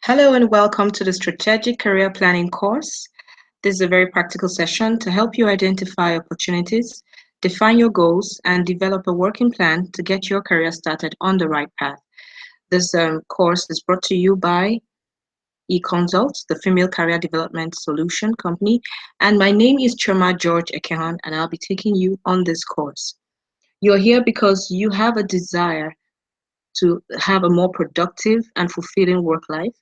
Hello and welcome to the Strategic Career Planning course. This is a very practical session to help you identify opportunities, define your goals, and develop a working plan to get your career started on the right path. This course is brought to you by eConsult, the Female Career Development Solution Company, and my name is George-Ekehon, and I'll be taking you on this course. You're here because you have a desire to have a more productive and fulfilling work life,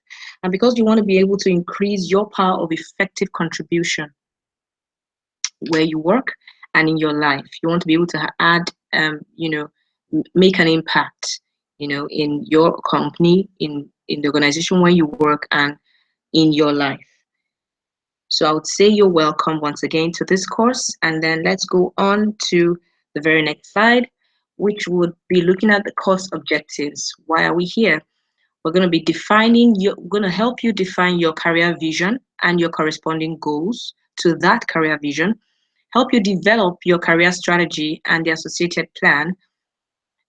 and because you want to be able to increase your power of effective contribution where you work and in your life. You want to be able to add, make an impact, in your company, in the organization where you work, and in your life. So I would say you're welcome once again to this course, and then let's go on to the very next slide, which would be looking at the course objectives. Why are we here? We're going to be going to help you define your career vision and your corresponding goals to that career vision, help you develop your career strategy and the associated plan,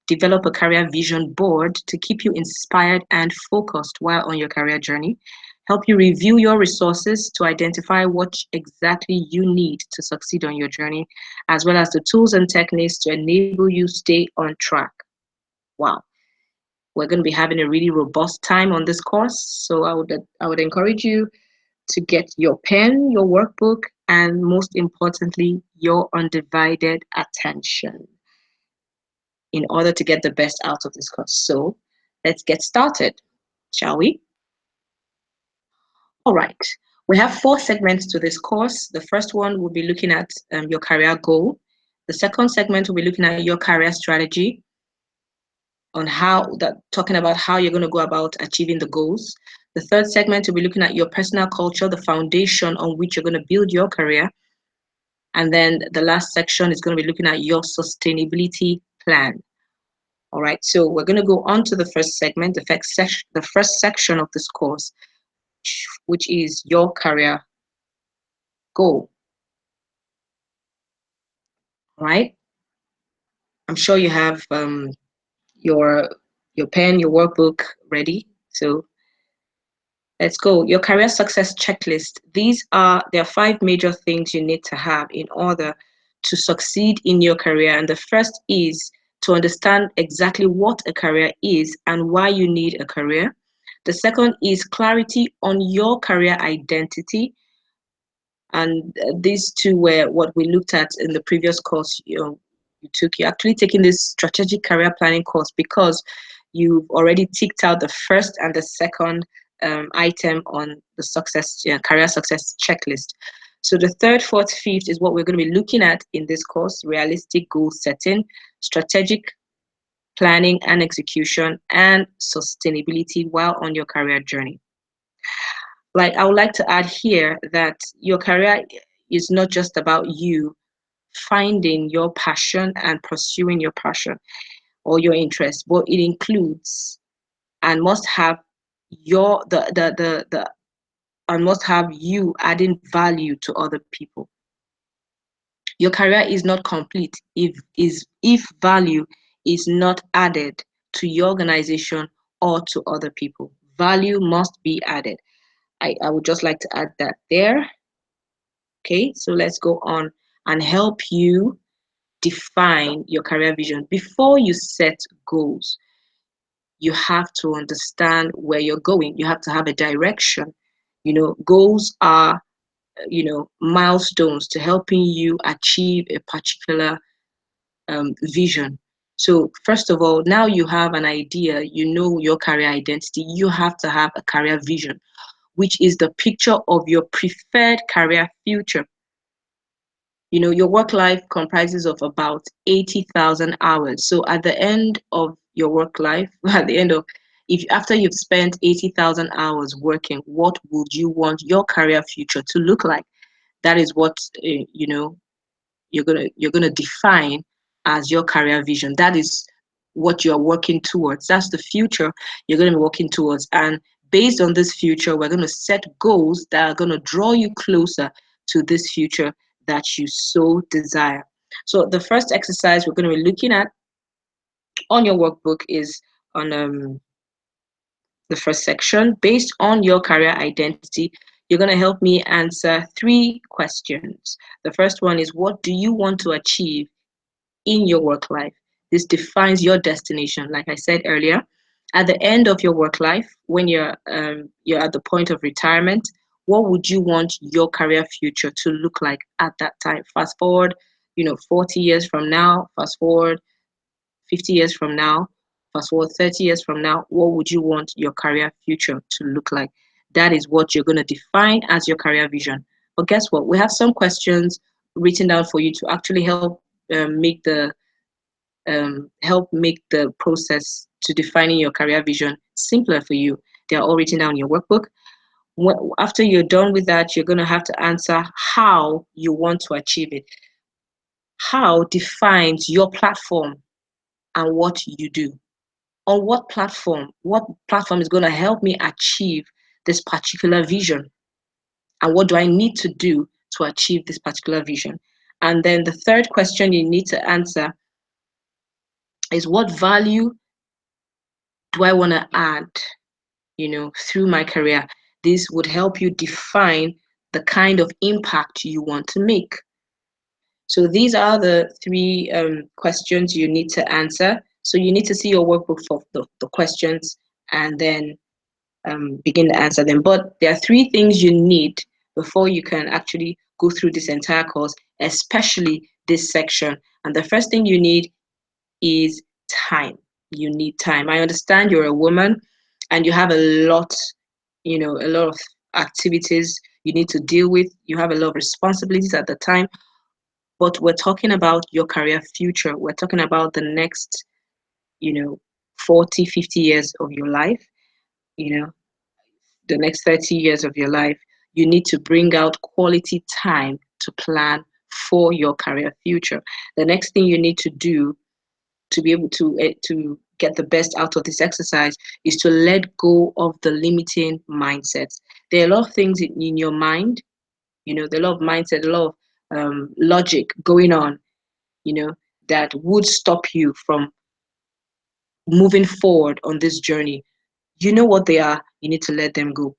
develop a career vision board to keep you inspired and focused while on your career journey, help you review your resources to identify what exactly you need to succeed on your journey, as well as the tools and techniques to enable you stay on track. Wow. We're going to be having a really robust time on this course. So I would encourage you to get your pen, your workbook, and most importantly, your undivided attention in order to get the best out of this course. So let's get started, shall we? All right. We have 4 segments to this course. The first one will be looking at your career goal. The second segment will be looking at your career strategy, talking about how you're going to go about achieving the goals. The third segment will be looking at your personal culture, the foundation on which you're going to build your career. And then the last section is going to be looking at your sustainability plan. All right, so we're going to go on to the first segment, the first section of this course, which is your career goal. All right, I'm sure you have your pen, your workbook ready. So let's go. Your career success checklist. There are 5 major things you need to have in order to succeed in your career. And the first is to understand exactly what a career is and why you need a career. The second is clarity on your career identity. And these two were what we looked at in the previous course you're actually taking this strategic career planning course because you've already ticked out the first and the second item on the career success checklist. So the third, fourth, fifth is what we're going to be looking at in this course: realistic goal setting, strategic planning and execution, and sustainability while on your career journey. I would like to add here that your career is not just about you finding your passion and pursuing your passion or your interest, but it includes and must have must have you adding value to other people. Your career is not complete if value is not added to your organization or to other people. Value must be added. I would just like to add that there. Okay, so let's go on and help you define your career vision. Before you set goals, you have to understand where you're going. You have to have a direction. Goals are, milestones to helping you achieve a particular vision. So first of all, now you have an idea, your career identity, you have to have a career vision, which is the picture of your preferred career future. Your work life comprises of about 80,000 hours. So at the end of your work life, after you've spent 80,000 hours working, what would you want your career future to look like? That is what you're gonna define as your career vision. That is what you're working towards. That's the future you're gonna be working towards. And based on this future, we're gonna set goals that are gonna draw you closer to this future that you so desire. So the first exercise we're going to be looking at on your workbook is on the first section. Based on your career identity, you're going to help me answer 3 questions. The first one is, what do you want to achieve in your work life? This defines your destination. Like I said earlier, at the end of your work life, when you're at the point of retirement, what would you want your career future to look like at that time? Fast forward, 40 years from now, fast forward 50 years from now, fast forward 30 years from now, what would you want your career future to look like? That is what you're going to define as your career vision. But guess what? We have some questions written down for you to actually help make the process to defining your career vision simpler for you. They are all written down in your workbook. After you're done with that, you're going to have to answer how you want to achieve it. How defines your platform and what you do. On what platform is going to help me achieve this particular vision, and what do I need to do to achieve this particular vision? And then the third question you need to answer is, what value do I want to add, through my career? This would help you define the kind of impact you want to make. So these are the 3 questions you need to answer. So you need to see your workbook for the questions, and then begin to answer them. But there are 3 things you need before you can actually go through this entire course, especially this section. And the first thing you need is time. You need time. I understand you're a woman and you have a lot of activities you need to deal with. You have a lot of responsibilities at the time, but we're talking about your career future. We're talking about the next, you know, 40, 50 years of your life, you know, the next 30 years of your life. You need to bring out quality time to plan for your career future. The next thing you need to do to be able to get the best out of this exercise is to let go of the limiting mindsets. There are a lot of things in your mind, there are a lot of mindset, a lot of logic going on, that would stop you from moving forward on this journey. You know what they are, you need to let them go.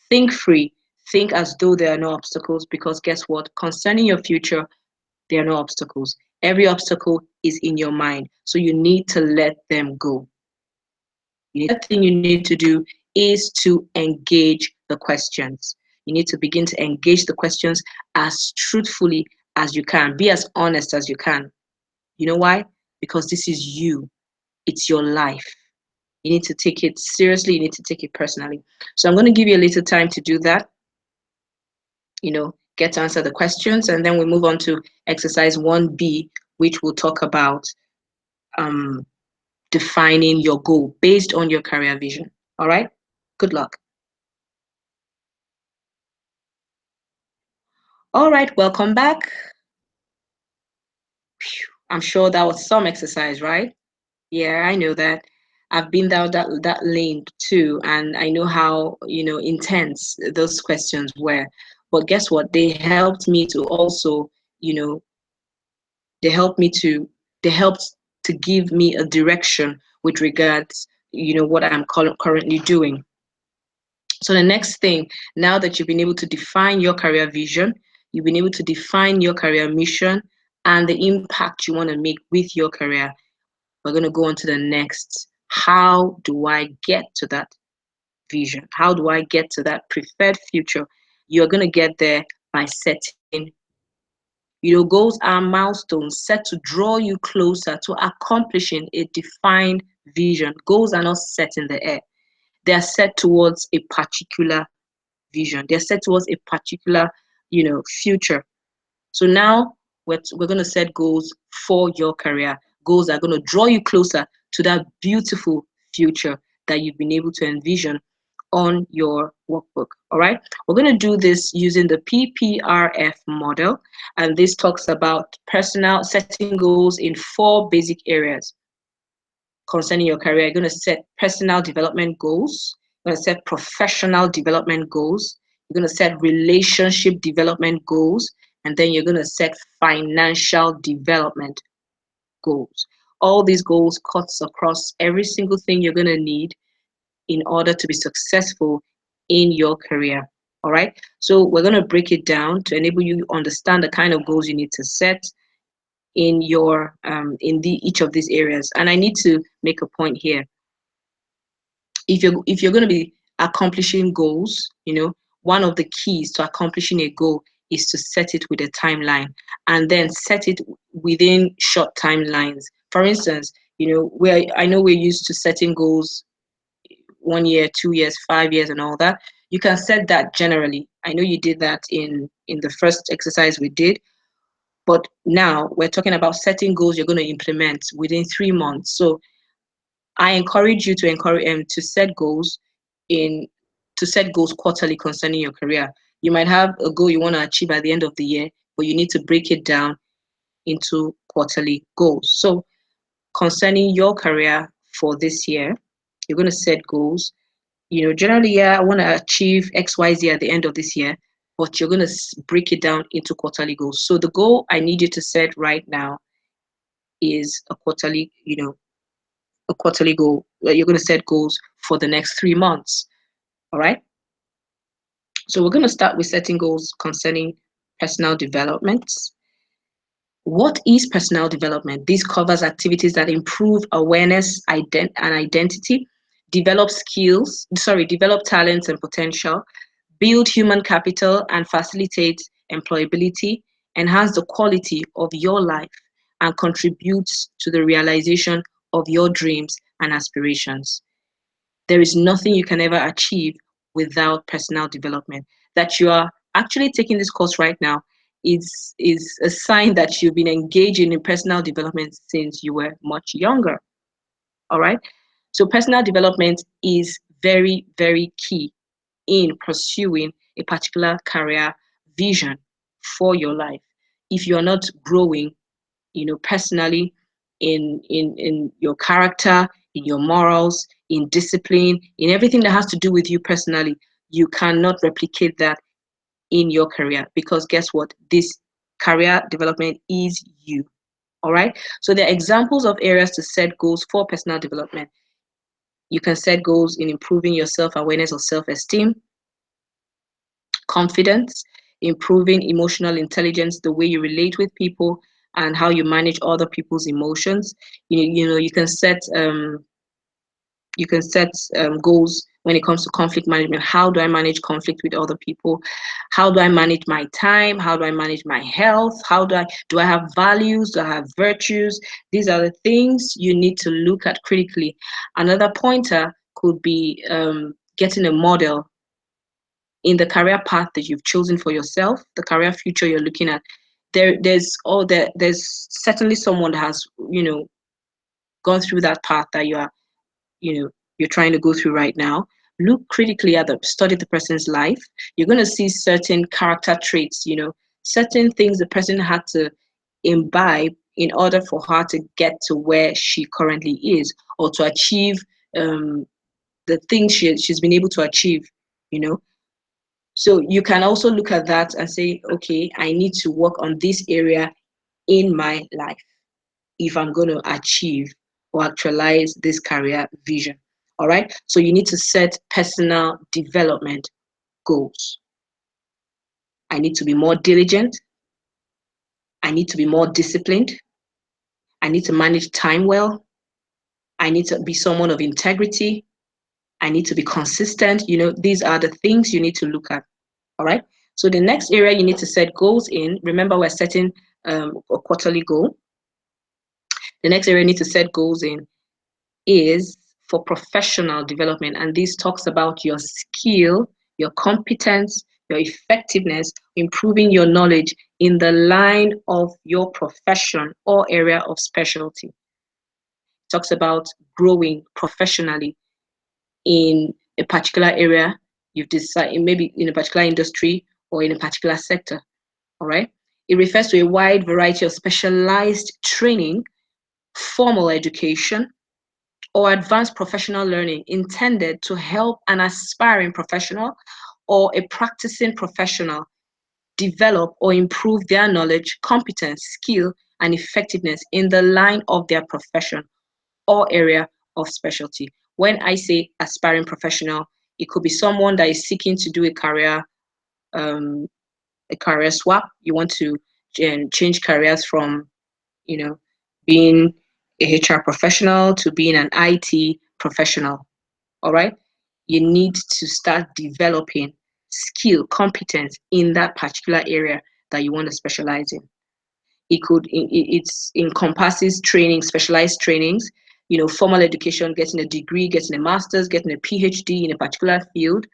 Think free, think as though there are no obstacles, because guess what? Concerning your future, there are no obstacles. Every obstacle is in your mind. So you need to let them go. The thing you need to do is to engage the questions. You need to begin to engage the questions as truthfully as you can. Be as honest as you can. You know why? Because this is you. It's your life. You need to take it seriously. You need to take it personally. So I'm going to give you a little time to do that. Get to answer the questions, and then we move on to exercise 1B, which will talk about defining your goal based on your career vision. All right? Good luck. All right, welcome back. I'm sure that was some exercise, right? Yeah, I know that. I've been down that lane too, and I know how, intense those questions were. But guess what? They helped me to also, you know, they helped me to they helped to give me a direction with regards, what I'm currently doing. So the next thing, now that you've been able to define your career vision, you've been able to define your career mission and the impact you want to make with your career, we're going to go on to the next. How do I get to that vision? How do I get to that preferred future? You're going to get there by setting, goals are milestones set to draw you closer to accomplishing a defined vision. Goals are not set in the air. They are set towards a particular vision. They're set towards a particular, future. So now we're going to set goals for your career. Goals are going to draw you closer to that beautiful future that you've been able to envision on your workbook. All right. We're going to do this using the PPRF model. And this talks about personal setting goals in 4 basic areas concerning your career. You're going to set personal development goals. You're going to set professional development goals. You're going to set relationship development goals. And then you're going to set financial development goals. All these goals cuts across every single thing you're going to need in order to be successful in your career. All right. So we're going to break it down to enable you to understand the kind of goals you need to set in your each of these areas. And I need to make a point here. If you're going to be accomplishing goals, one of the keys to accomplishing a goal is to set it with a timeline, and then set it within short timelines. For instance, where I know we're used to setting goals 1 year, 2 years, 5 years, and all that. You can set that generally. I know you did that in the first exercise we did, but now we're talking about setting goals you're going to implement within 3 months. So I encourage you to set goals in to set goals quarterly concerning your career. You might have a goal you want to achieve at the end of the year, but you need to break it down into quarterly goals. So concerning your career for this year, you're going to set goals. Generally, yeah, I want to achieve XYZ at the end of this year, but you're going to break it down into quarterly goals. So the goal I need you to set right now is a quarterly goal. You're going to set goals for the next 3 months. All right. So we're going to start with setting goals concerning personal development. What is personal development? This covers activities that improve awareness and identity, develop talents and potential, build human capital and facilitate employability, enhance the quality of your life, and contributes to the realization of your dreams and aspirations. There is nothing you can ever achieve without personal development. That you are actually taking this course right now is a sign that you've been engaging in personal development since you were much younger. All right. So personal development is very, very key in pursuing a particular career vision for your life. If you're not growing, personally, in your character, in your morals, in discipline, in everything that has to do with you personally, you cannot replicate that in your career, because guess what? This career development is you. All right. So there are examples of areas to set goals for personal development. You can set goals in improving your self-awareness or self-esteem, confidence, improving emotional intelligence, the way you relate with people, and how you manage other people's emotions. You can set goals when it comes to conflict management. How do I manage conflict with other people? How do I manage my time? How do I manage my health? Do I have values? Do I have virtues? These are the things you need to look at critically. Another pointer could be getting a model in the career path that you've chosen for yourself, the career future you're looking at. There's certainly someone that has gone through that path that you're trying to go through right now. Look critically at study the person's life. You're going to see certain character traits, certain things the person had to imbibe in order for her to get to where she currently is, or to achieve the things she's been able to achieve, So you can also look at that and say, okay, I need to work on this area in my life if I'm going to achieve or actualize this career vision. All right. So you need to set personal development goals. I need to be more diligent. I need to be more disciplined. I need to manage time well. I need to be someone of integrity. I need to be consistent. These are the things you need to look at. All right. So the next area you need to set goals in, remember we're setting a quarterly goal. The next area you need to set goals in is for professional development. And this talks about your skill, your competence, your effectiveness, improving your knowledge in the line of your profession or area of specialty. It talks about growing professionally in a particular area you've decided, maybe in a particular industry or in a particular sector. All right. It refers to a wide variety of specialized training, formal education, or advanced professional learning intended to help an aspiring professional or a practicing professional develop or improve their knowledge, competence, skill, and effectiveness in the line of their profession or area of specialty. When I say aspiring professional, it could be someone that is seeking to do um, a career swap. You want to change careers from, you know, being a HR professional to being an IT professional. All right. You need to start developing skill, competence in that particular area that you want to specialize in. It's encompasses training, specialized trainings, formal education, getting a degree, getting a master's, getting a PhD in a particular field.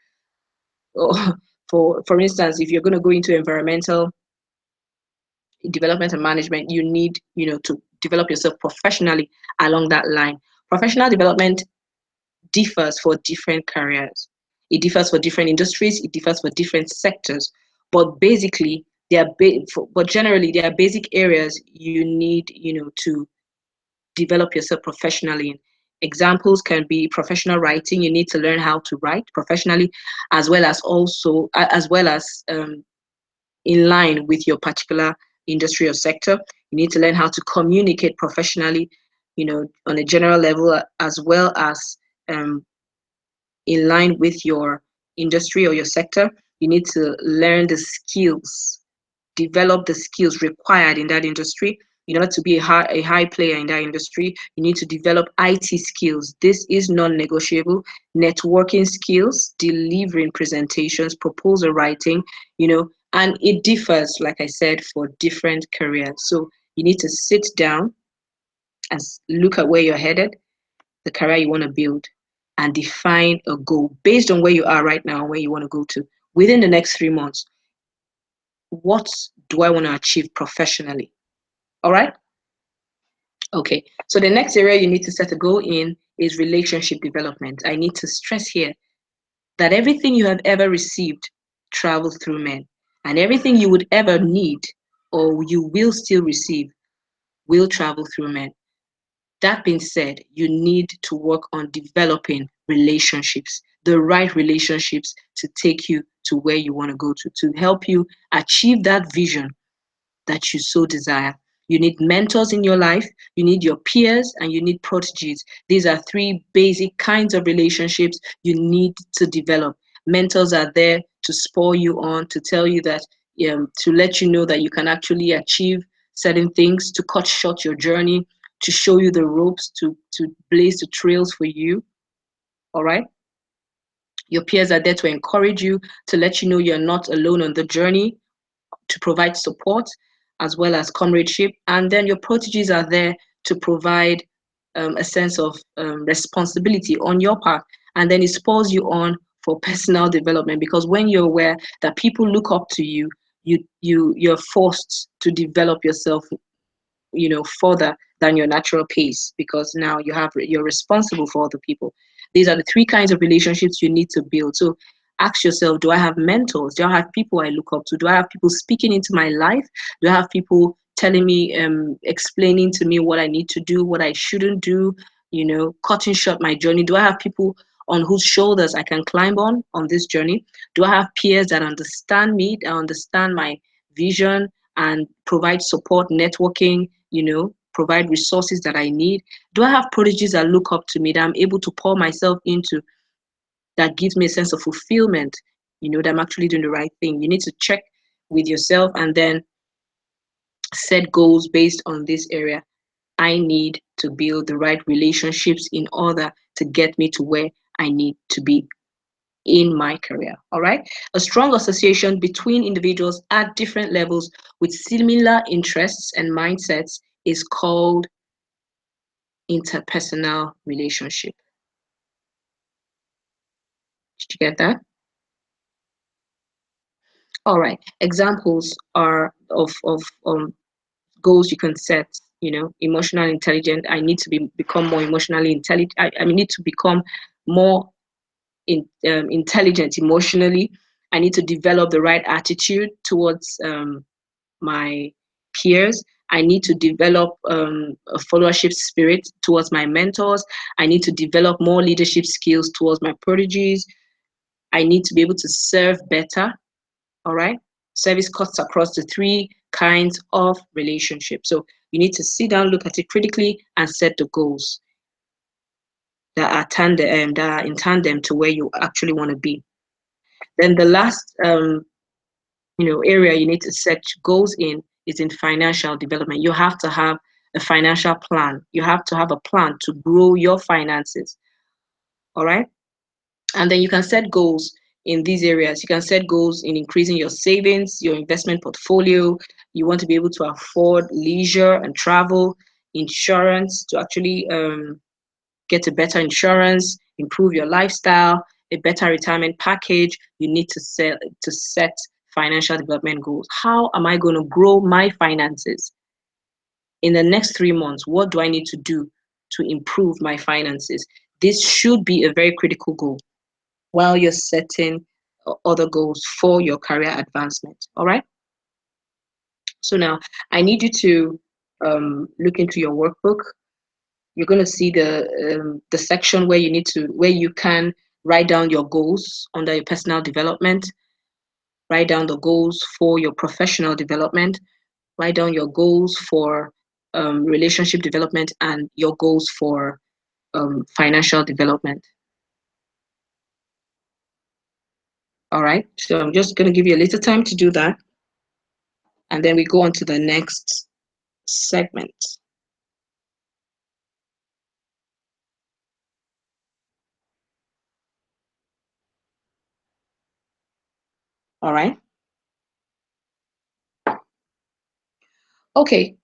Or for instance, if you're going to go into environmental development and management, you need, to develop yourself professionally along that line. Professional development differs for different careers. It differs for different industries. It differs for different sectors. But basically, but generally, there are basic areas you need, to develop yourself professionally in. Examples can be professional writing. You need to learn how to write professionally, as well as in line with your particular industry or sector. You need to learn how to communicate professionally, on a general level, as well as um, in line with your industry or your sector. You need to learn the skills, develop the skills required in that industry. In order to be a high player in that industry, you need to develop IT skills. This is non-negotiable. Networking skills, delivering presentations, proposal writing, and it differs, like I said, for different careers. So you need to sit down and look at where you're headed, the career you want to build, and define a goal based on where you are right now, where you want to go to within the next 3 months. What do I want to achieve professionally? All right. Okay. So the next area you need to set a goal in is relationship development. I need to stress here that everything you have ever received travels through men, and everything you would ever need or you will still receive will travel through men. That being said, you need to work on developing relationships, the right relationships to take you to where you want to go to help you achieve that vision that you so desire. You need mentors in your life, you need your peers, and you need proteges. These are three basic kinds of relationships you need to develop. Mentors are there to spur you on, to tell you that, to let you know that you can actually achieve certain things, to cut short your journey, to show you the ropes, to blaze the trails for you. All right. Your peers are there to encourage you, to let you know you're not alone on the journey, to provide support as well as comradeship. And then your proteges are there to provide a sense of responsibility on your part. And then it spurs you on for personal development, because when you're aware that people look up to you, you're forced to develop yourself, further than your natural pace, because now you're responsible for other people. These are the three kinds of relationships you need to build. So ask yourself, do I have mentors? Do I have people I look up to? Do I have people speaking into my life? Do I have people telling me, explaining to me what I need to do, what I shouldn't do, cutting short my journey? Do I have people on whose shoulders I can climb on this journey? Do I have peers that understand me, that understand my vision and provide support, networking, provide resources that I need? Do I have proteges that look up to me, that I'm able to pour myself into, that gives me a sense of fulfillment, that I'm actually doing the right thing? You need to check with yourself and then set goals based on this area. I need to build the right relationships in order to get me to where I need to be in my career. All right. A strong association between individuals at different levels with similar interests and mindsets is called interpersonal relationship. Did you get that? All right. Examples are of goals you can set. Emotional intelligent. I need to become more emotionally intelligent. I need to become more intelligent emotionally. I need to develop the right attitude towards my peers. I need to develop a followership spirit towards my mentors. I need to develop more leadership skills towards my proteges. I need to be able to serve better. All right. Service cuts across the three kinds of relationships. So you need to sit down, look at it critically, and set the goals. that are tandem, that are in tandem to where you actually want to be. Then the last area you need to set goals in is in financial development. You have to have a financial plan. You have to have a plan to grow your finances. All right. And then you can set goals in these areas. You can set goals in increasing your savings, your investment portfolio. You want to be able to afford leisure and travel, insurance to actually get a better insurance, improve your lifestyle, a better retirement package. You need to set financial development goals. How am I going to grow my finances in the next 3 months? What do I need to do to improve my finances? This should be a very critical goal while you're setting other goals for your career advancement. All right. So now I need you to look into your workbook. You're going to see the section where you can write down your goals under your personal development. Write down the goals for your professional development. Write down your goals for relationship development and your goals for financial development. All right. So I'm just going to give you a little time to do that. And then we go on to the next segment. All right. Okay.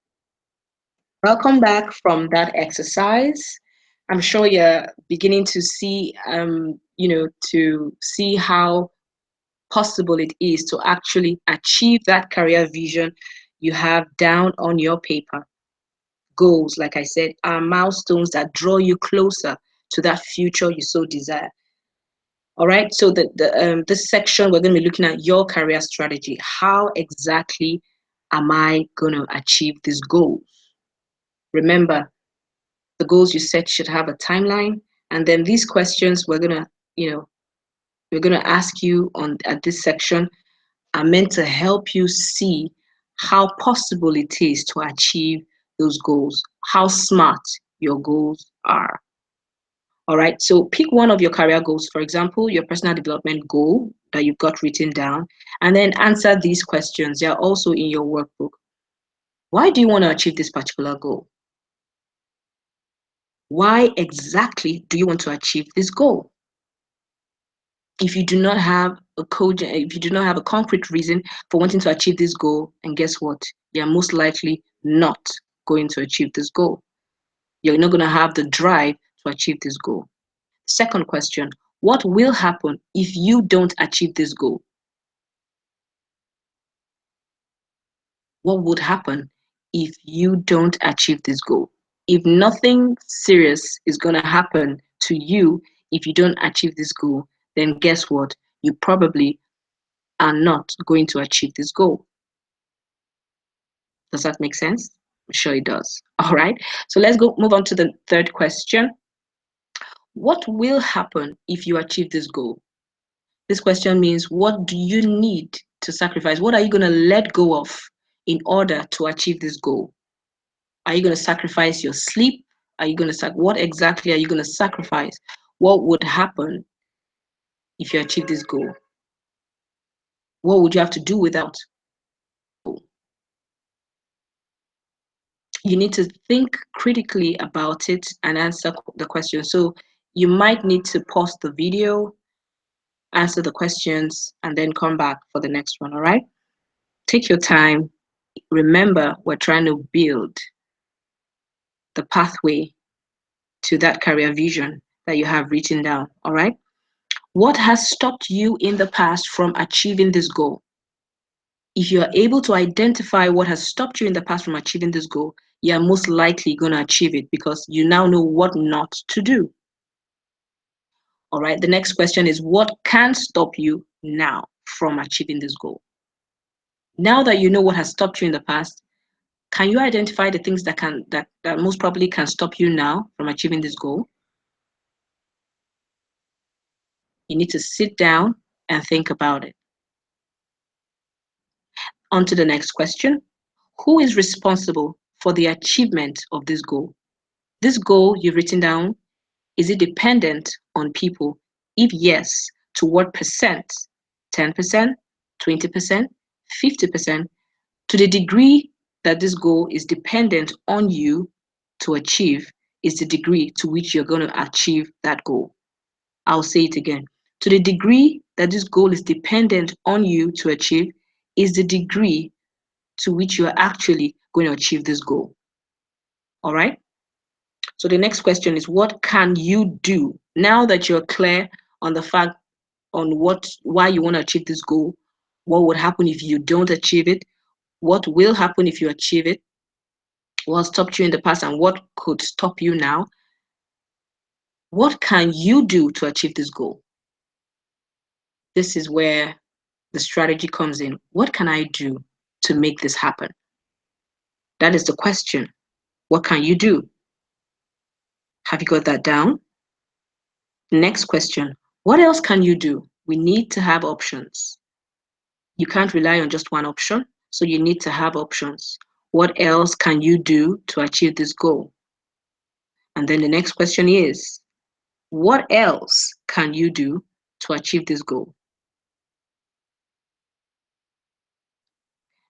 Welcome back from that exercise. I'm sure you're beginning to see, to see how possible it is to actually achieve that career vision you have down on your paper. Goals, like I said, are milestones that draw you closer to that future you so desire. All right. So this section, we're going to be looking at your career strategy. How exactly am I going to achieve this goal? Remember, the goals you set should have a timeline. And then these questions we're gonna ask you on at this section are meant to help you see how possible it is to achieve those goals, how smart your goals are. All right, so pick one of your career goals, for example, your personal development goal that you've got written down, and then answer these questions. They are also in your workbook. Why do you want to achieve this particular goal? Why exactly do you want to achieve this goal? If you do not have if you do not have a concrete reason for wanting to achieve this goal, and guess what? You're most likely not going to achieve this goal. You're not going to have the drive to achieve this goal. Second question, what will happen if you don't achieve this goal? What would happen if you don't achieve this goal? If nothing serious is going to happen to you if you don't achieve this goal, then guess what? You probably are not going to achieve this goal. Does that make sense? I'm sure it does. All right. So let's go move on to the third question. What will happen if you achieve this goal? This question means, what do you need to sacrifice? What are you going to let go of in order to achieve this goal? Are you going to sacrifice your sleep? Are you going to what exactly are you going to sacrifice? What would happen if you achieve this goal? What would you have to do without? You need to think critically about it and answer the question. So you might need to pause the video, answer the questions, and then come back for the next one. All right? Take your time. Remember, we're trying to build the pathway to that career vision that you have written down. All right? What has stopped you in the past from achieving this goal? If you are able to identify what has stopped you in the past from achieving this goal, you are most likely going to achieve it because you now know what not to do. All right. The next question is, what can stop you now from achieving this goal? Now that you know what has stopped you in the past, can you identify the things that most probably can stop you now from achieving this goal? You need to sit down and think about it. On to the next question. Who is responsible for the achievement of this goal? This goal you've written down, Is it dependent on people? If yes, to what percent? 10%, 20%, 50%? To the degree that this goal is dependent on you to achieve is the degree to which you're going to achieve that goal. I'll say it again. To the degree that this goal is dependent on you to achieve is the degree to which you are actually going to achieve this goal. All right? So the next question is, what can you do now that you're clear on the fact on why you want to achieve this goal? What would happen if you don't achieve it? What will happen if you achieve it? What stopped you in the past and what could stop you now? What can you do to achieve this goal? This is where the strategy comes in. What can I do to make this happen? That is the question. What can you do? Have you got that down? Next question. What else can you do? We need to have options. You can't rely on just one option, so you need to have options. What else can you do to achieve this goal? And then the next question is, what else can you do to achieve this goal?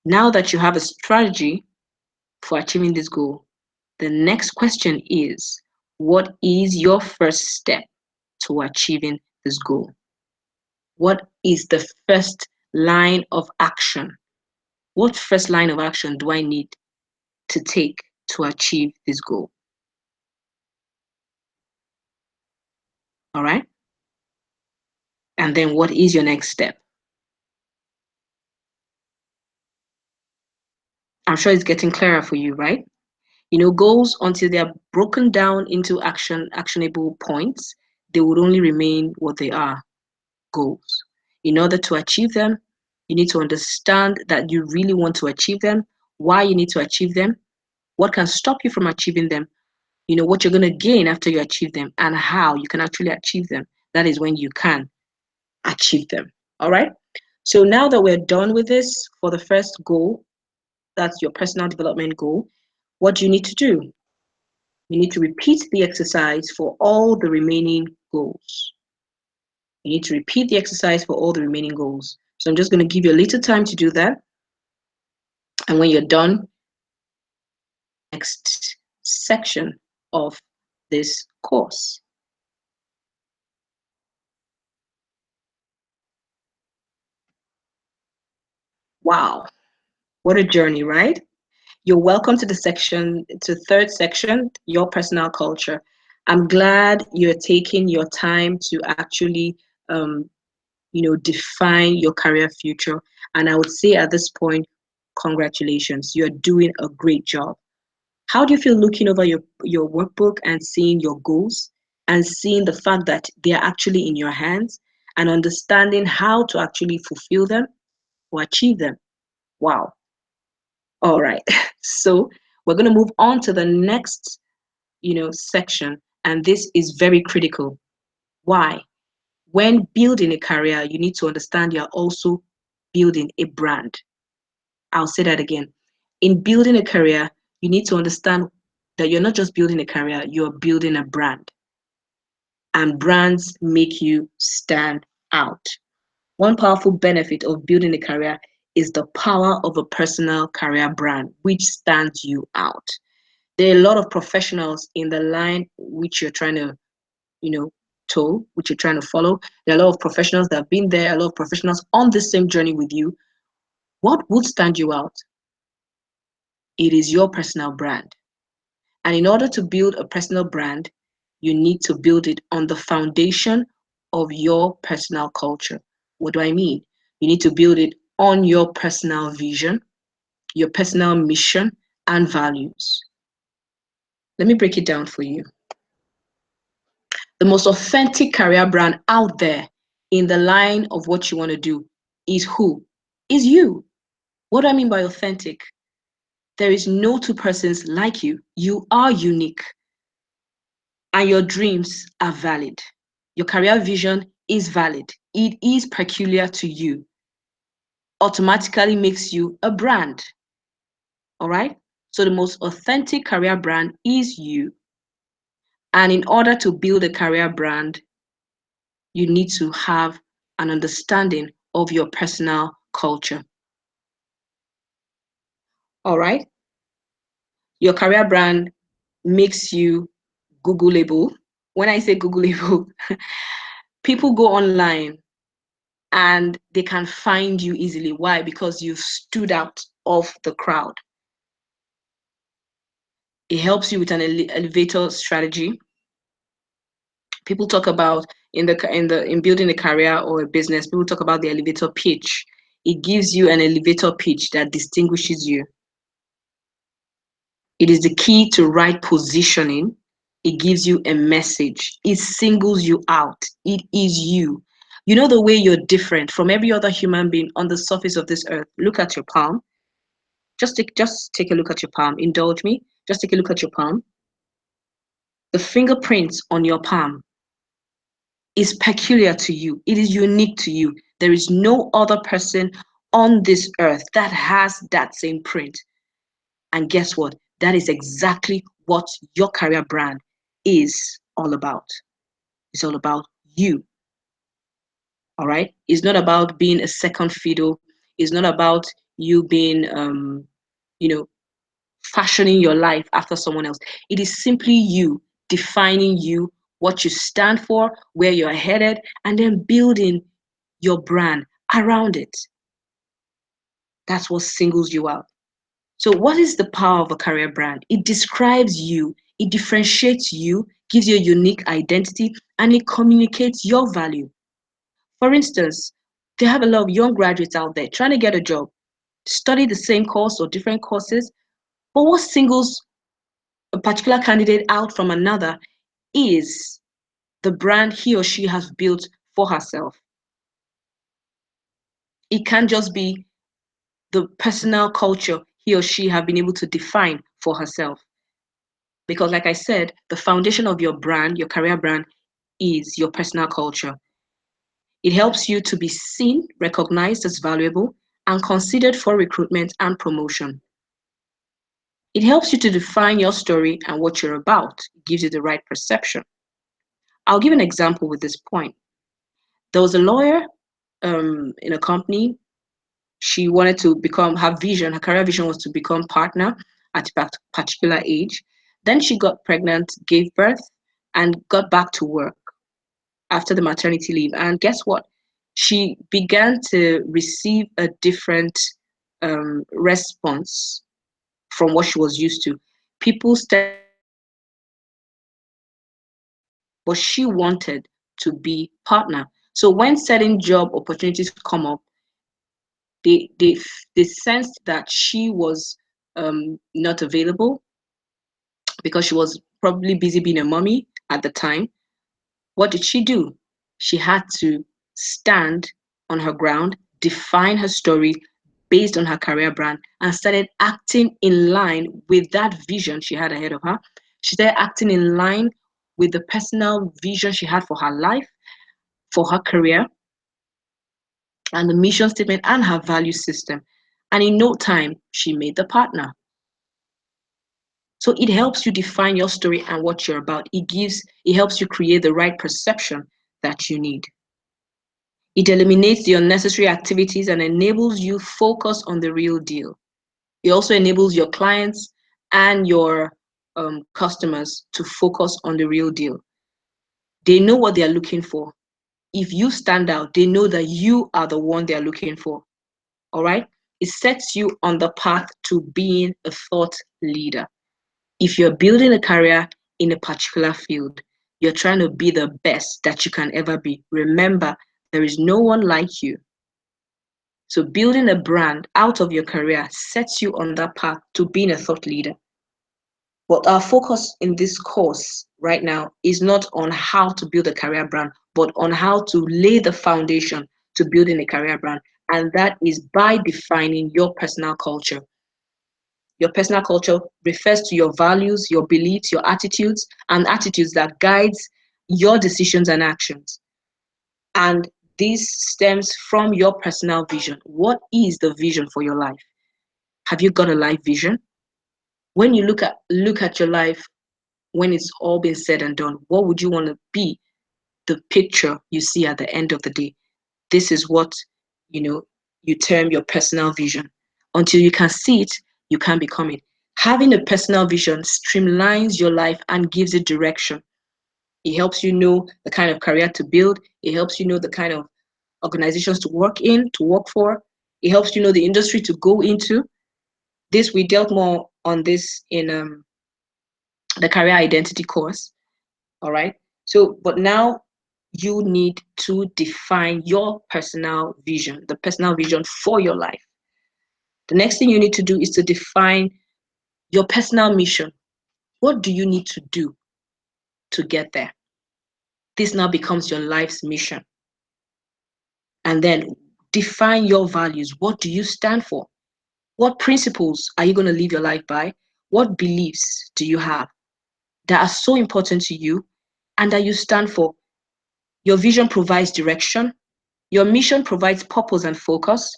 Now that you have a strategy for achieving this goal, the next question is, what is your first step to achieving this goal? What is the first line of action? What first line of action do I need to take to achieve this goal? All right. And then what is your next step? I'm sure it's getting clearer for you, right? Goals, until they are broken down into actionable points, they would only remain what they are, goals. In order to achieve them, you need to understand that you really want to achieve them, why you need to achieve them, what can stop you from achieving them, what you're going to gain after you achieve them, and how you can actually achieve them. That is when you can achieve them. All right. So now that we're done with this for the first goal, that's your personal development goal, what do you need to do? You need to repeat the exercise for all the remaining goals. You need to repeat the exercise for all the remaining goals. So I'm just going to give you a little time to do that. And when you're done, next section of this course. Wow, what a journey, right? You're welcome to to third section, your personal culture. I'm glad you're taking your time to actually, define your career future. And I would say at this point, congratulations, you're doing a great job. How do you feel looking over your workbook and seeing your goals and seeing the fact that they are actually in your hands and understanding how to actually fulfill them or achieve them? Wow. All right. So we're going to move on to the next, section. And this is very critical. Why? When building a career, you need to understand you're also building a brand. I'll say that again. In building a career, you need to understand that you're not just building a career, you're building a brand. And brands make you stand out. One powerful benefit of building a career is the power of a personal career brand, which stands you out. There are a lot of professionals in the line which you're trying to, which you're trying to follow. There are a lot of professionals that have been there, a lot of professionals on the same journey with you. What would stand you out? It is your personal brand. And in order to build a personal brand, you need to build it on the foundation of your personal culture. What do I mean? You need to build it on your personal vision, your personal mission, and values. Let me break it down for you. The most authentic career brand out there in the line of what you want to do is who? Is you. What do I mean by authentic? There is no two persons like you. You are unique. And your dreams are valid. Your career vision is valid. It is peculiar to you. Automatically makes you a brand. All right? So the most authentic career brand is you. And in order to build a career brand, you need to have an understanding of your personal culture. All right? Your career brand makes you Googleable. When I say Googleable, people go online and they can find you easily. Why? Because you've stood out of the crowd. It helps you with an elevator strategy. People talk about in building a career or a business, people talk about the elevator pitch. It gives you an elevator pitch that distinguishes you. It is the key to right positioning. It gives you a message. It singles you out. It is you. You know the way you're different from every other human being on the surface of this earth. Look at your palm. Just take a look at your palm. Indulge me. Just take a look at your palm. The fingerprints on your palm is peculiar to you. It is unique to you. There is no other person on this earth that has that same print. And guess what? That is exactly what your career brand is all about. It's all about you. All right? It's not about being a second fiddle. It's not about you being, you know, fashioning your life after someone else. It is simply you defining you, what you stand for, where you're headed, and then building your brand around it. That's what singles you out. So, what is the power of a career brand? It describes you, it differentiates you, gives you a unique identity, and it communicates your value. For instance, they have a lot of young graduates out there trying to get a job, study the same course or different courses, but what singles a particular candidate out from another is the brand he or she has built for herself. It can't just be the personal culture he or she have been able to define for herself. Because, like I said, the foundation of your brand, your career brand, is your personal culture. It helps you to be seen, recognized as valuable, and considered for recruitment and promotion. It helps you to define your story and what you're about. It gives you the right perception. I'll give an example with this point. There was a lawyer in a company. She wanted to become, her vision, her career vision was to become partner at a particular age. Then she got pregnant, gave birth, and got back to work after the maternity leave. And guess what? She began to receive a different response from what she was used to. People started, but she wanted to be partner. So when certain job opportunities come up, they they they sensed that she was not available because she was probably busy being a mommy at the time. What did she do? She had to stand on her ground, define her story based on her career brand, and started acting in line with that vision she had ahead of her. She started acting in line with the personal vision she had for her life, for her career, and the mission statement and her value system. And in no time, she made the partner. So it helps you define your story and what you're about. It helps you create the right perception that you need. It eliminates the unnecessary activities and enables you focus on the real deal. It also enables your clients and your customers to focus on the real deal. They know what they're looking for. If you stand out, they know that you are the one they're looking for. All right? It sets you on the path to being a thought leader. If you're building a career in a particular field, you're trying to be the best that you can ever be. Remember, there is no one like you. So building a brand out of your career sets you on that path to being a thought leader. But our focus in this course right now is not on how to build a career brand, but on how to lay the foundation to building a career brand. And that is by defining your personal culture. Your personal culture refers to your values, your beliefs, your attitudes, and attitudes that guides your decisions and actions. And this stems from your personal vision. What is the vision for your life? Have you got a life vision? When you look at your life, when it's all been said and done, what would you want to be? The picture you see at the end of the day. This is what, you know, you term your personal vision. Until you can see it, you can't become it. Having a personal vision streamlines your life and gives it direction. It helps you know the kind of career to build. It helps you know the kind of organizations to work in, to work for. It helps you know the industry to go into. This, we dealt more on this in the career identity course. All right. So, but now you need to define your personal vision, the personal vision for your life. The next thing you need to do is to define your personal mission. What do you need to do to get there? This now becomes your life's mission. And then define your values. What do you stand for? What principles are you going to live your life by? What beliefs do you have that are so important to you and that you stand for? Your vision provides direction, your mission provides purpose and focus,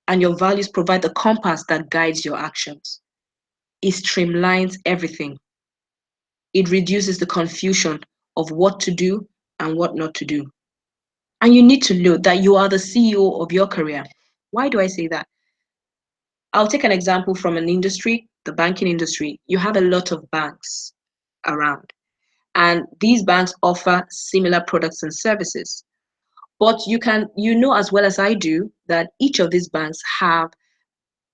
and your values provide the compass that guides your actions. It streamlines everything. It reduces the confusion of what to do and what not to do. And you need to know that you are the CEO of your career. Why do I say that? I'll take an example from an industry, the banking industry. You have a lot of banks around, and these banks offer similar products and services. But you know as well as I do that each of these banks have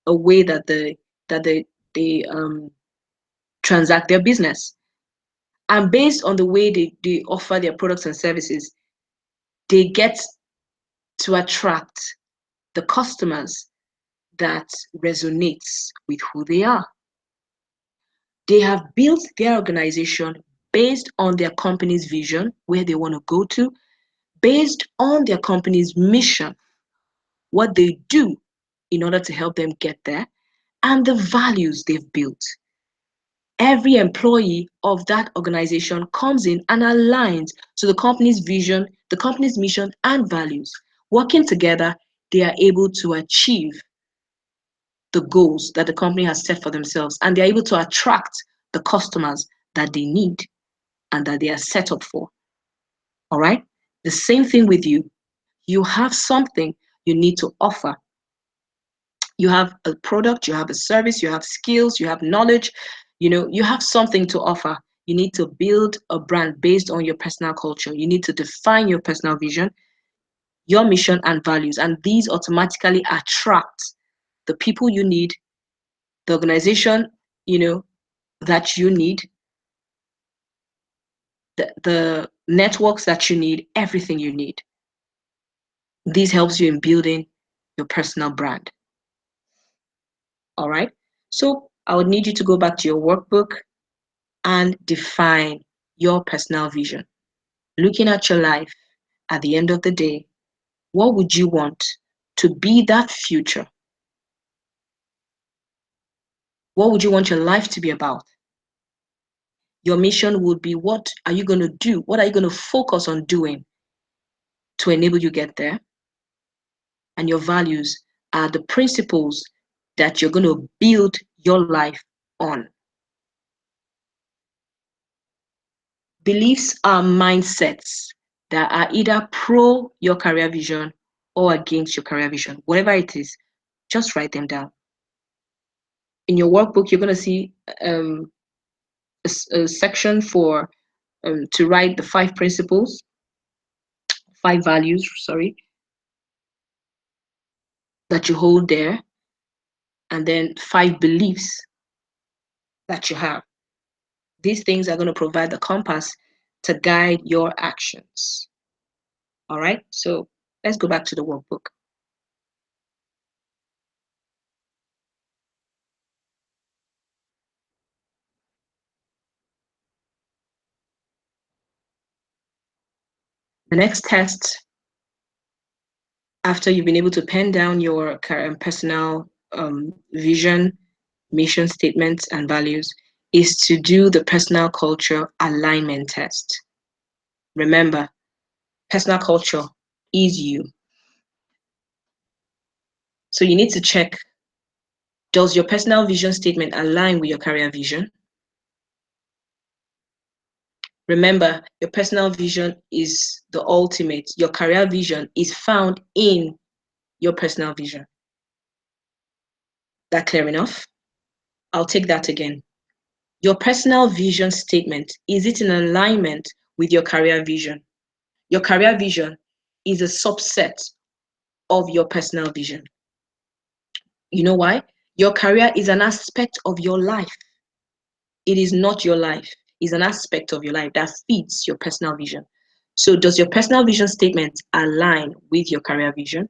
a way that they transact their business. And based on the way they offer their products and services, they get to attract the customers that resonates with who they are. They have built their organization based on their company's vision, where they want to go to, based on their company's mission, what they do in order to help them get there, and the values they've built. Every employee of that organization comes in and aligns to the company's vision, the company's mission, and values. Working together, they are able to achieve the goals that the company has set for themselves, and they're able to attract the customers that they need and that they are set up for. All right? The same thing with you. You have something you need to offer. You have a product, you have a service, you have skills, you have knowledge, you have something to offer. You need to build a brand based on your personal culture. You need to define your personal vision, your mission and values, and these automatically attract the people you need, the organization, that you need, the networks that you need, everything you need. This helps you in building your personal brand. All right. So I would need you to go back to your workbook and define your personal vision. Looking at your life at the end of the day, what would you want to be that future? What would you want your life to be about? Your mission would be, what are you going to do? What are you going to focus on doing to enable you get there? And your values are the principles that you're going to build your life on. Beliefs are mindsets that are either pro your career vision or against your career vision. Whatever it is, just write them down. In your workbook, you're going to see a section for to write the 5 values, sorry, that you hold there, and then 5 beliefs that you have. These things are going to provide the compass to guide your actions. All right, so let's go back to the workbook. The next test, after you've been able to pen down your personal vision, mission statements, and values, is to do the personal culture alignment test. Remember, personal culture is you. So you need to check, does your personal vision statement align with your career vision? Remember, your personal vision is the ultimate. Your career vision is found in your personal vision. That clear enough? I'll take that again. Your personal vision statement, is it in alignment with your career vision? Your career vision is a subset of your personal vision. You know why? Your career is an aspect of your life. It is not your life. It's an aspect of your life that fits your personal vision. So does your personal vision statement align with your career vision?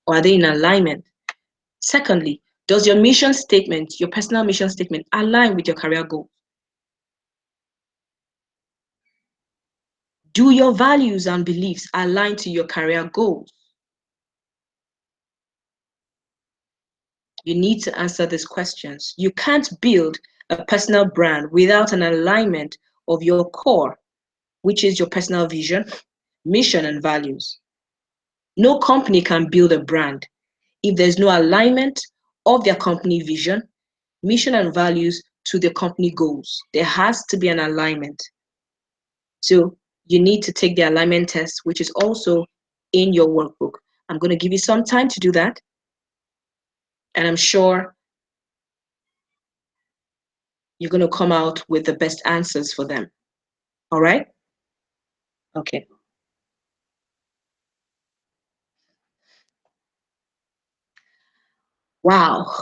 Or are they in alignment? Secondly, does your mission statement, your personal mission statement, align with your career goal? Do your values and beliefs align to your career goals? You need to answer these questions. You can't build a personal brand without an alignment of your core, which is your personal vision, mission, and values. No company can build a brand if there's no alignment of their company vision, mission, and values to the company goals. There has to be an alignment. So you need to take the alignment test, which is also in your workbook. I'm going to give you some time to do that. And I'm sure you're going to come out with the best answers for them. All right? Okay. Wow.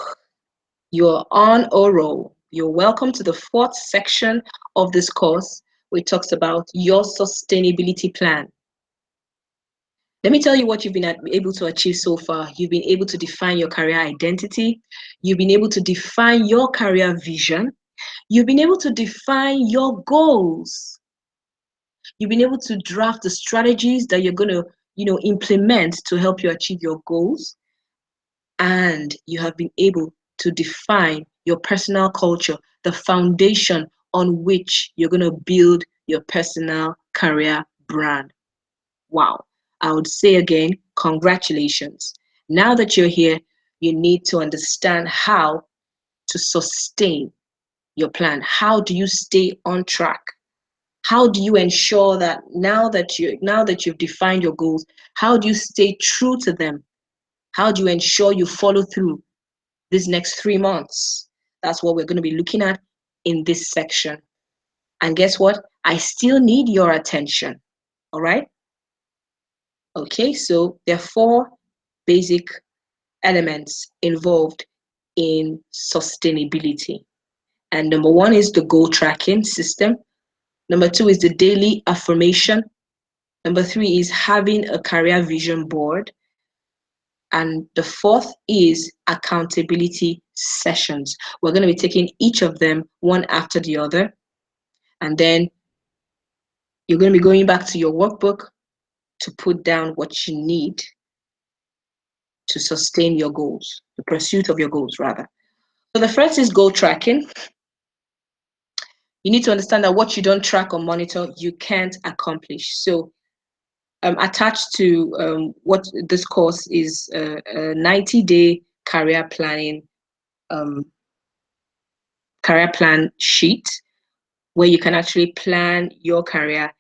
You're on a roll. You're welcome to the fourth section of this course, which talks about your sustainability plan. Let me tell you what you've been able to achieve so far. You've been able to define your career identity. You've been able to define your career vision. You've been able to define your goals. You've been able to draft the strategies that you're going to, implement to help you achieve your goals. And you have been able to define your personal culture, the foundation on which you're going to build your personal career brand. Wow. I would say again, congratulations. Now that you're here, you need to understand how to sustain your plan. How do you stay on track? How do you ensure that now that you've defined your goals, how do you stay true to them? How do you ensure you follow through these next 3 months? That's what we're going to be looking at in this section. And guess what? I still need your attention. All right? Okay, so there are 4 basic elements involved in sustainability. And number 1 is the goal tracking system. Number 2 is the daily affirmation. Number 3 is having a career vision board. And the 4th is accountability sessions. We're going to be taking each of them one after the other. And then you're going to be going back to your workbook to put down what you need to sustain your goals, the pursuit of your goals, rather. So the first is goal tracking. You need to understand that what you don't track or monitor, you can't accomplish. So attached to what this course is a 90-day career plan sheet where you can actually plan your career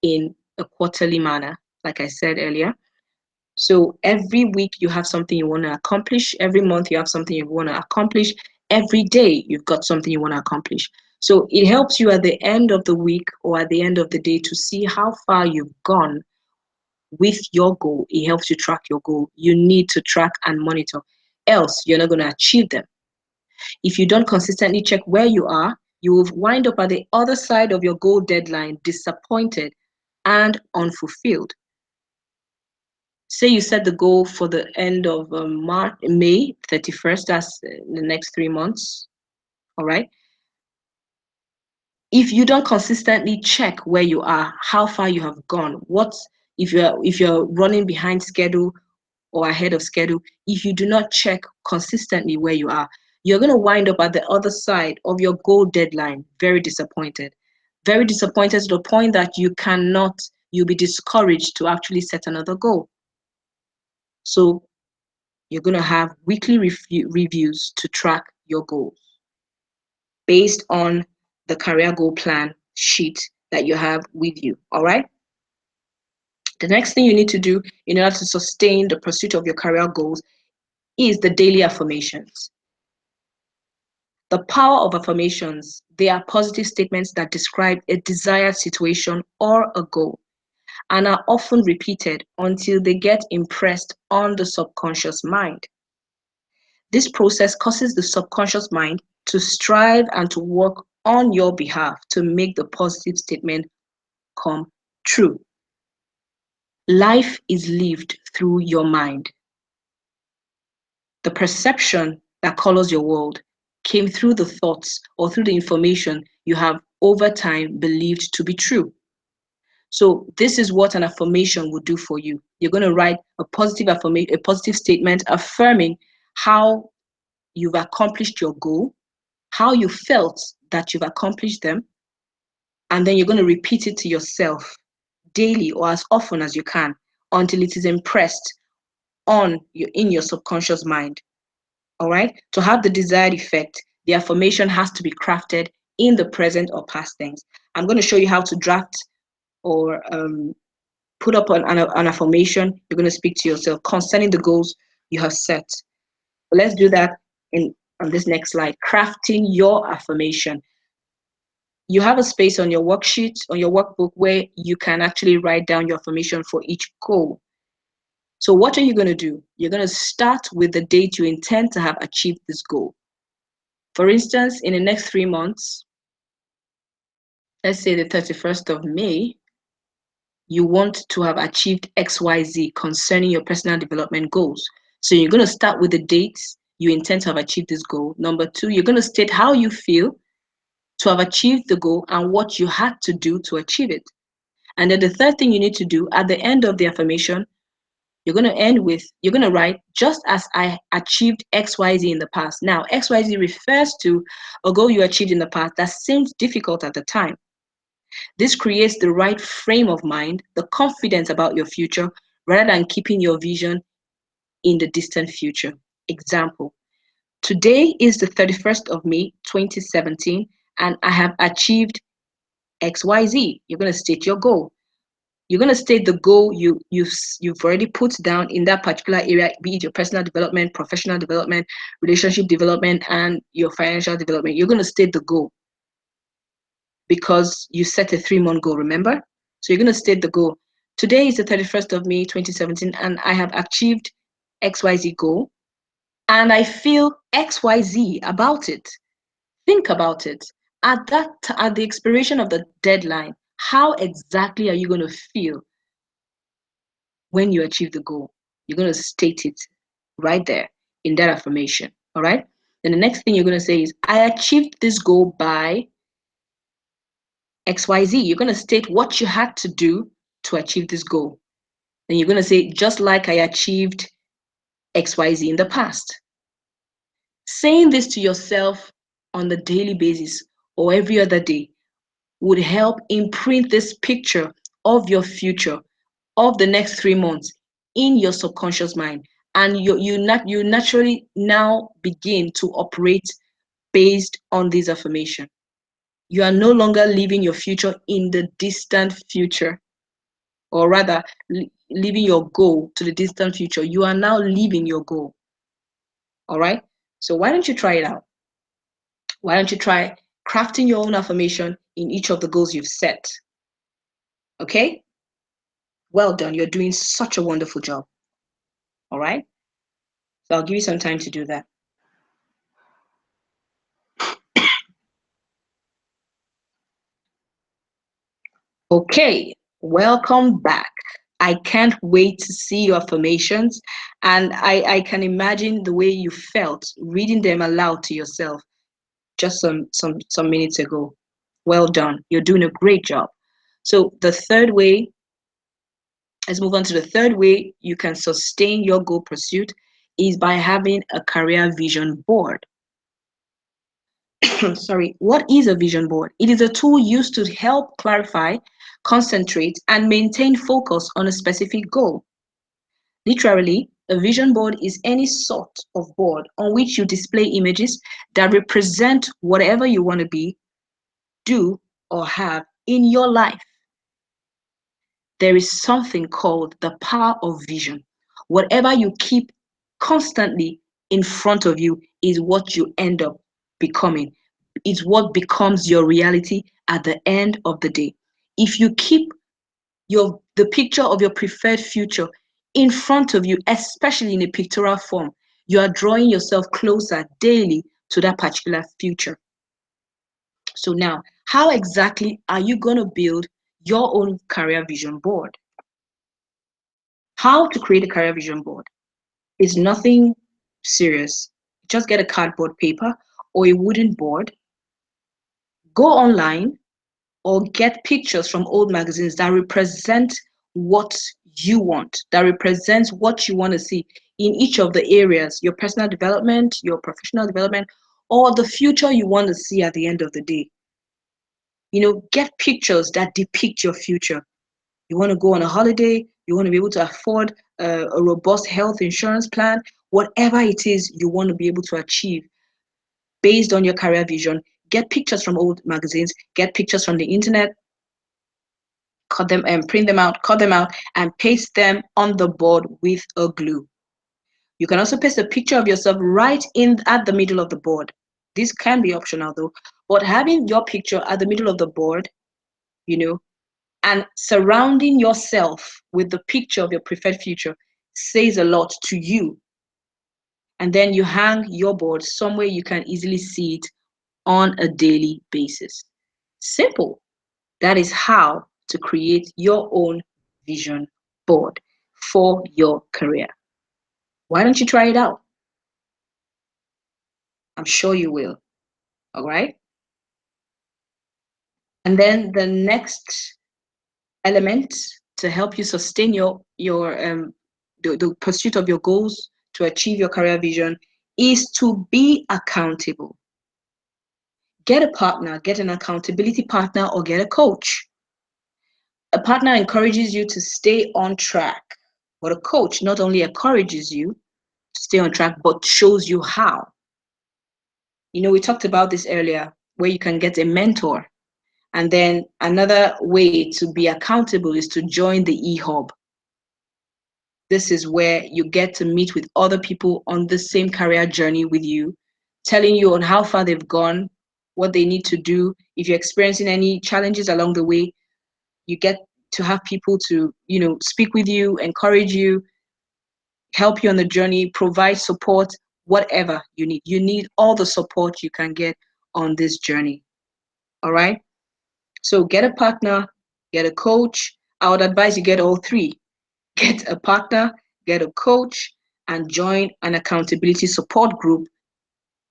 in a quarterly manner, like I said earlier. So every week you have something you want to accomplish. Every month you have something you want to accomplish. Every day you've got something you want to accomplish. So it helps you at the end of the week or at the end of the day to see how far you've gone with your goal. It helps you track your goal. You need to track and monitor, else you're not going to achieve them. If you don't consistently check where you are, you will wind up at the other side of your goal deadline disappointed and unfulfilled. Say you set the goal for the end of May 31st, that's the next 3 months, all right? If you don't consistently check where you are, how far you have gone, if you're running behind schedule or ahead of schedule, if you do not check consistently where you are, you're going to wind up at the other side of your goal deadline very disappointed. Very disappointed to the point that you'll be discouraged to actually set another goal. So you're going to have weekly reviews to track your goals based on the career goal plan sheet that you have with you. All right. The next thing you need to do in order to sustain the pursuit of your career goals is the daily affirmations. The power of affirmations, they are positive statements that describe a desired situation or a goal and are often repeated until they get impressed on the subconscious mind. This process causes the subconscious mind to strive and to work on your behalf to make the positive statement come true. Life is lived through your mind. The perception that colors your world came through the thoughts or through the information you have over time believed to be true. So this is what an affirmation would do for you. You're going to write a positive affirmation, a positive statement affirming how you've accomplished your goal, how you felt that you've accomplished them, and then you're going to repeat it to yourself daily or as often as you can until it is impressed on you in your subconscious mind. All right. To have the desired effect, the affirmation has to be crafted in the present or past tense. I'm going to show you how to draft or put up an affirmation. You're going to speak to yourself concerning the goals you have set. Let's do that on this next slide. Crafting your affirmation. You have a space on your worksheet, on your workbook, where you can actually write down your affirmation for each goal. So what are you going to do? You're going to start with the date you intend to have achieved this goal. For instance, in the next 3 months, let's say the 31st of May, you want to have achieved XYZ concerning your personal development goals. So you're going to start with the dates you intend to have achieved this goal. Number 2, you're going to state how you feel to have achieved the goal and what you had to do to achieve it. And then the third thing you need to do at the end of the affirmation, you're going to write, just as I achieved XYZ in the past. Now, XYZ refers to a goal you achieved in the past that seemed difficult at the time. This creates the right frame of mind, the confidence about your future, rather than keeping your vision in the distant future. Example, today is the 31st of May, 2017, and I have achieved XYZ. You're going to state your goal. You're going to state the goal you've already put down in that particular area, be it your personal development, professional development, relationship development, and your financial development. You're going to state the goal because you set a 3-month goal, remember? So you're going to state the goal. Today is the 31st of May, 2017, and I have achieved XYZ goal, and I feel XYZ about it. Think about it. At the expiration of the deadline, how exactly are you going to feel when you achieve the goal? You're going to state it right there in that affirmation. All right. Then the next thing you're going to say is, I achieved this goal by XYZ. You're going to state what you had to do to achieve this goal. Then you're going to say, just like I achieved XYZ in the past. Saying this to yourself on the daily basis or every other day would help imprint this picture of your future, of the next 3 months in your subconscious mind. And you naturally now begin to operate based on this affirmation. You are no longer living your future in the distant future, or rather, leaving your goal to the distant future. You are now living your goal. All right. So why don't you try it out? Why don't you try crafting your own affirmation in each of the goals you've set? Okay. Well done. You're doing such a wonderful job. All right. So I'll give you some time to do that. Okay. Welcome back. I can't wait to see your affirmations, and I can imagine the way you felt reading them aloud to yourself just some minutes ago. Well done. You're doing a great job. So the third way, let's move on to the third way you can sustain your goal pursuit is by having a career vision board. Sorry, what is a vision board? It is a tool used to help clarify, concentrate, and maintain focus on a specific goal. Literally, a vision board is any sort of board on which you display images that represent whatever you want to be, do, or have in your life, there is something called the power of vision. Whatever you keep constantly in front of you is what you end up becoming. It's what becomes your reality at the end of the day. If you keep the picture of your preferred future in front of you, especially in a pictorial form, you are drawing yourself closer daily to that particular future. So now, how exactly are you going to build your own career vision board? How to create a career vision board is nothing serious. Just get a cardboard paper or a wooden board, go online, or get pictures from old magazines that represent what you want, that represents what you want to see in each of the areas, your personal development, your professional development, or the future you want to see at the end of the day. Get pictures that depict your future. You want to go on a holiday, you want to be able to afford a robust health insurance plan, whatever it is you want to be able to achieve based on your career vision. Get pictures from old magazines, get pictures from the internet, cut them and print them out, cut them out, and paste them on the board with a glue. You can also paste a picture of yourself right in at the middle of the board. This can be optional though, but having your picture at the middle of the board, you know, and surrounding yourself with the picture of your preferred future says a lot to you. And then you hang your board somewhere you can easily see it on a daily basis. Simple. That is how to create your own vision board for your career. Why don't you try it out? I'm sure you will. All right. And then the next element to help you sustain the pursuit of your goals to achieve your career vision is to be accountable. Get a partner, get an accountability partner, or get a coach. A partner encourages you to stay on track, but a coach not only encourages you to stay on track, but shows you how. We talked about this earlier, where you can get a mentor. And then another way to be accountable is to join the e-hub. This is where you get to meet with other people on the same career journey with you, telling you on how far they've gone, what they need to do. If you're experiencing any challenges along the way, you get to have people to, speak with you, encourage you, help you on the journey, provide support, whatever you need. You need all the support you can get on this journey. All right. So get a partner, get a coach. I would advise you get all three. Get a partner, get a coach, and join an accountability support group.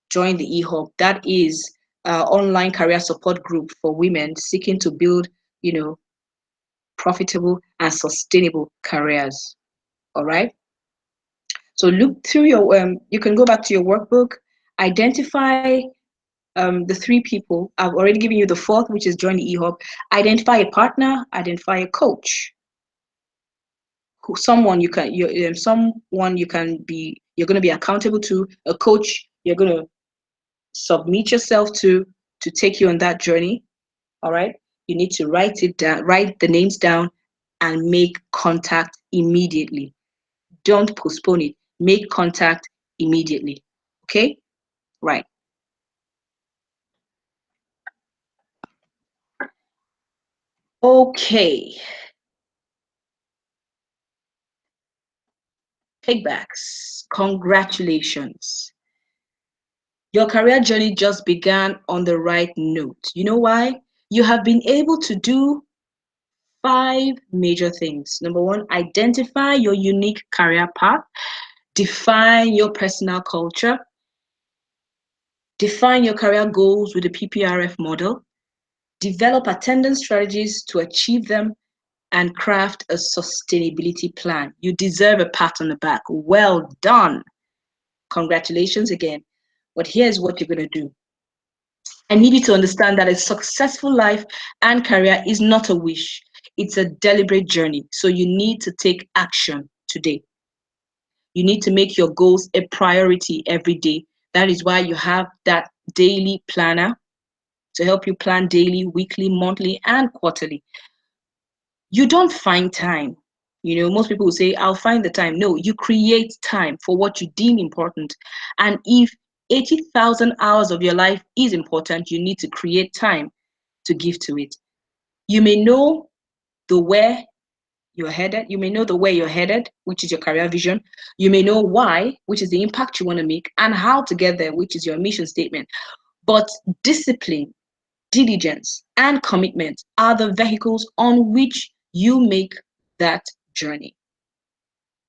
Join the eHub. That is an online career support group for women seeking to build, profitable and sustainable careers. All right. So look through you can go back to your workbook, identify the three people. I've already given you the fourth, which is join the eHub. Identify a partner, identify a coach. Someone you can be, you're going to be accountable to. A coach you're going to submit yourself to take you on that journey. All right. You need to write it down, write the names down, and make contact immediately. Don't postpone it. Make contact immediately. Okay? Right. Okay. Pigbacks. Congratulations. Your career journey just began on the right note. You know why? You have been able to do 5 major things. Number one, identify your unique career path, define your personal culture, define your career goals with the PPRF model, develop attendance strategies to achieve them, and craft a sustainability plan. You deserve a pat on the back. Well done. Congratulations again. But here's what you're going to do. I need you to understand that a successful life and career is not a wish. It's a deliberate journey. So you need to take action today. You need to make your goals a priority every day. That is why you have that daily planner. to help you plan daily, weekly, monthly, and quarterly. You don't find time. Most people will say, I'll find the time. No, you create time for what you deem important. And if 80,000 hours of your life is important, you need to create time to give to it. You may know the where you're headed. You may know the way you're headed, which is your career vision. You may know why, which is the impact you want to make, and how to get there, which is your mission statement. But discipline, diligence, and commitment are the vehicles on which you make that journey.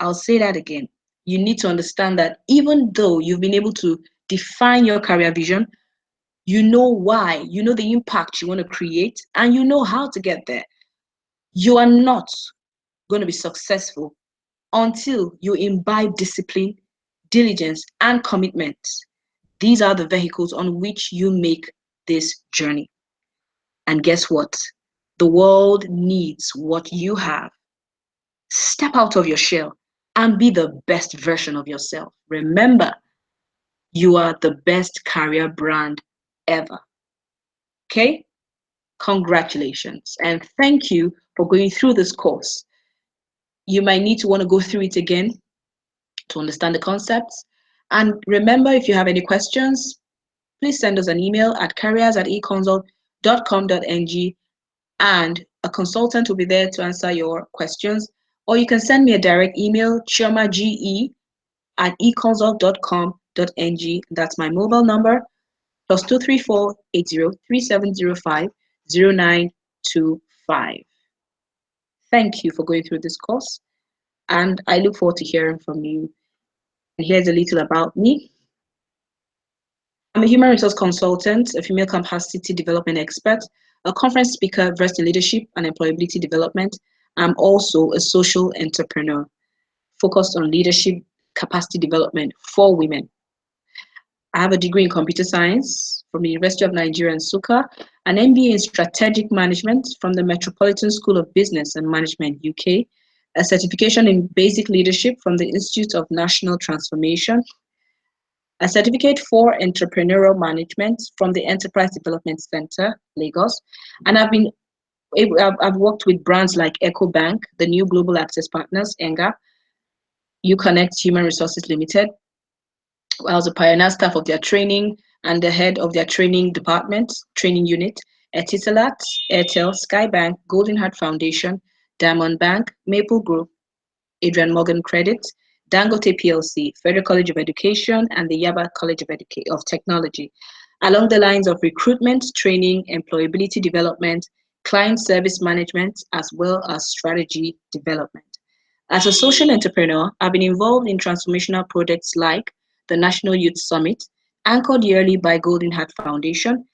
I'll say that again. You need to understand that even though you've been able to define your career vision, you know why, you know the impact you want to create, and you know how to get there. You are not going to be successful until you imbibe discipline, diligence, and commitment. These are the vehicles on which you make this journey. And guess what? The world needs what you have. Step out of your shell and be the best version of yourself. Remember, you are the best career brand ever. Okay? Congratulations. And thank you for going through this course. You might need to want to go through it again to understand the concepts. And remember, if you have any questions, please send us an email at careers@econsult.com.ng, and a consultant will be there to answer your questions. Or you can send me a direct email, chiomage@econsult.com.ng. That's my mobile number, +234 803705 0925. Thank you for going through this course, and I look forward to hearing from you. And here's a little about me. I'm a human resource consultant, a female capacity development expert, a conference speaker versed in leadership and employability development. I'm also a social entrepreneur focused on leadership capacity development for women. I have a degree in computer science from the University of Nigeria, Nsukka, an MBA in strategic management from the Metropolitan School of Business and Management, UK, a certification in basic leadership from the Institute of National Transformation, a certificate for entrepreneurial management from the Enterprise Development Center, Lagos. And I've worked with brands like EcoBank, the new Global Access Partners, ENGA, Uconnect Human Resources Limited. I was a pioneer staff of their training and the head of their training department, training unit, Etisalat, Airtel, Skybank, Golden Heart Foundation, Diamond Bank, Maple Group, Adrian Morgan Credit, Dangote PLC, Federal College of Education, and the Yaba College of Technology, along the lines of recruitment, training, employability development, client service management, as well as strategy development. As a social entrepreneur, I've been involved in transformational projects like the National Youth Summit, anchored yearly by Golden Heart Foundation,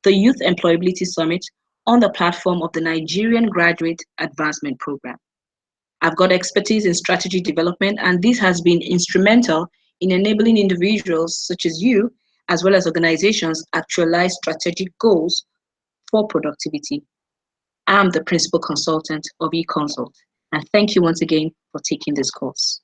the Youth Employability Summit on the platform of the Nigerian Graduate Advancement Program. I've got expertise in strategy development, and this has been instrumental in enabling individuals such as you, as well as organizations, actualize strategic goals for productivity. I'm the principal consultant of eConsult, and thank you once again for taking this course.